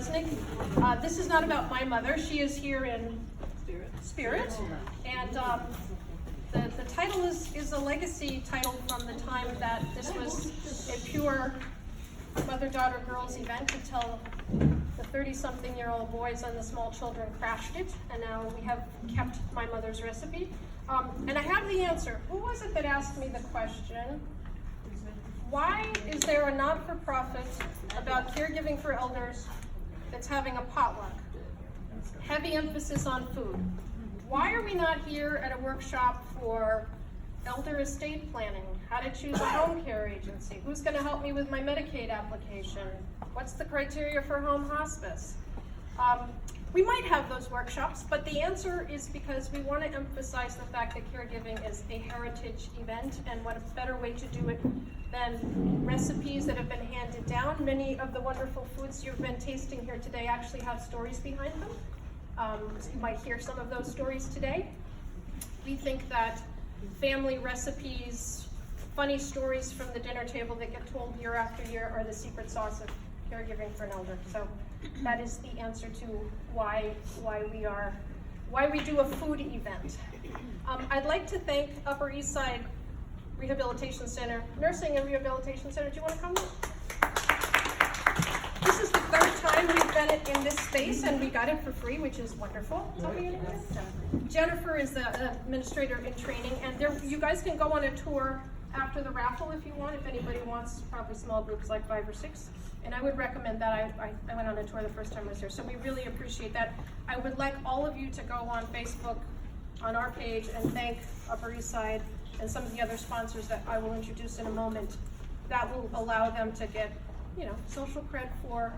listening. This is not about my mother. She is here in spirit. And the title is a legacy title from the time that this was a pure mother-daughter girls event until the 30-something-year-old boys and the small children crashed it. And now we have kept my mother's recipe. And I have the answer. Who was it that asked me the question? Why is there a not-for-profit about caregiving for elders that's having a potluck? Heavy emphasis on food. Why are we not here at a workshop for elder estate planning? How to choose a home care agency? Who's going to help me with my Medicaid application? What's the criteria for home hospice? We might have those workshops, but the answer is because we want to emphasize the fact that caregiving is a heritage event, and what a better way to do it than recipes that have been handed down. Many of the wonderful foods you've been tasting here today actually have stories behind them. You might hear some of those stories today. We think that family recipes, funny stories from the dinner table that get told year after year are the secret sauce of caregiving for an elder. So that is the answer to why we do a food event. I'd like to thank Upper East Side Rehabilitation Center, Nursing and Rehabilitation Center. Do you want to come? This is the third time we've been in this space, and we got it for free, which is wonderful. Tell me your name. Jennifer is the administrator in training, and you guys can go on a tour after the raffle if you want, if anybody wants, probably small groups like 5 or 6. And I would recommend that. I went on a tour the first time I was here, so we really appreciate that. I would like all of you to go on Facebook, on our page, and thank Upper East Side and some of the other sponsors that I will introduce in a moment. That will allow them to get, social cred for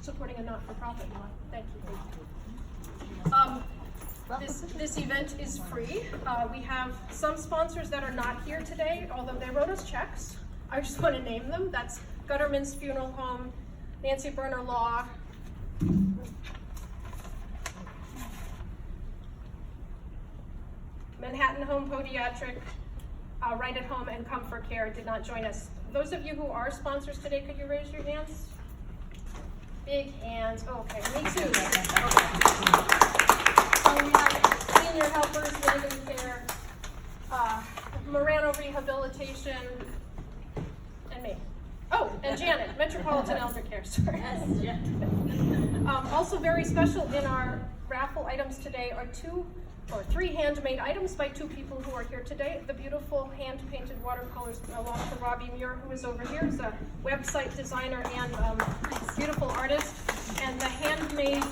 supporting a not-for-profit. Thank you. This event is free. We have some sponsors that are not here today, although they wrote us checks. I just want to name them. That's Gutterman's Funeral Home, Nancy Berner Law, Manhattan Home Podiatric, Right at Home, and Comfort Care did not join us. Those of you who are sponsors today, could you raise your hands? Big hands. Oh, okay, me too. Okay. So we have Senior Helpers, Living Care, Morano Rehabilitation, and me. Oh, and Janet, Metropolitan Elder Care. Sorry. Yes, also very special in our raffle items today are 3 handmade items by 2 people who are here today. The beautiful hand-painted watercolors belong to Robbie Muir, who is over here. He's a website designer and beautiful artist. And the handmade,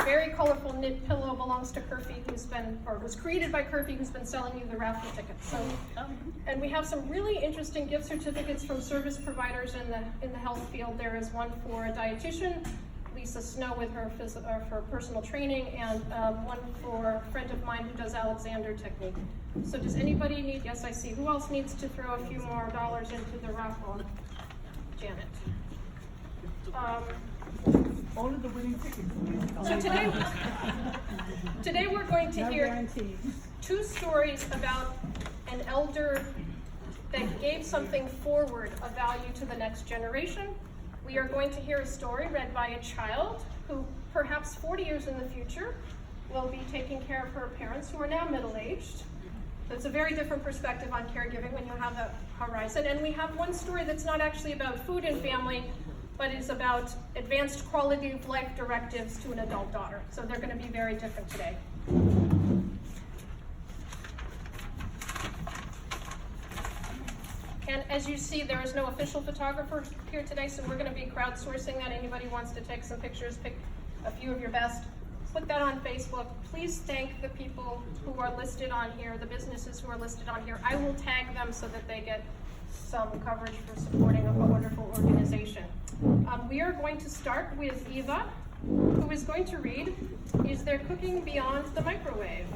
very colorful knit pillow belongs to Kerfie, was created by Kerfie, who's been selling you the raffle tickets. So, and we have some really interesting gift certificates from service providers in the health field. There is one for a dietitian, Lisa Snow with her personal training, and one for a friend of mine who does Alexander technique. So does anybody need, yes I see, who else needs to throw a few more dollars into the raffle? Janet. All of the winning tickets. So today we're going to hear 2 stories about an elder that gave something forward of value to the next generation. We are going to hear a story read by a child who, perhaps 40 years in the future, will be taking care of her parents who are now middle-aged. So it's a very different perspective on caregiving when you have that horizon. And we have one story that's not actually about food and family, but is about advanced quality of life directives to an adult daughter. So they're going to be very different today. And as you see, there is no official photographer here today, so we're going to be crowdsourcing that. Anybody wants to take some pictures, pick a few of your best, put that on Facebook. Please thank the people who are listed on here, the businesses who are listed on here. I will tag them so that they get some coverage for supporting a wonderful organization. We are going to start with Eva, who is going to read, "Is There Cooking Beyond the Microwave?"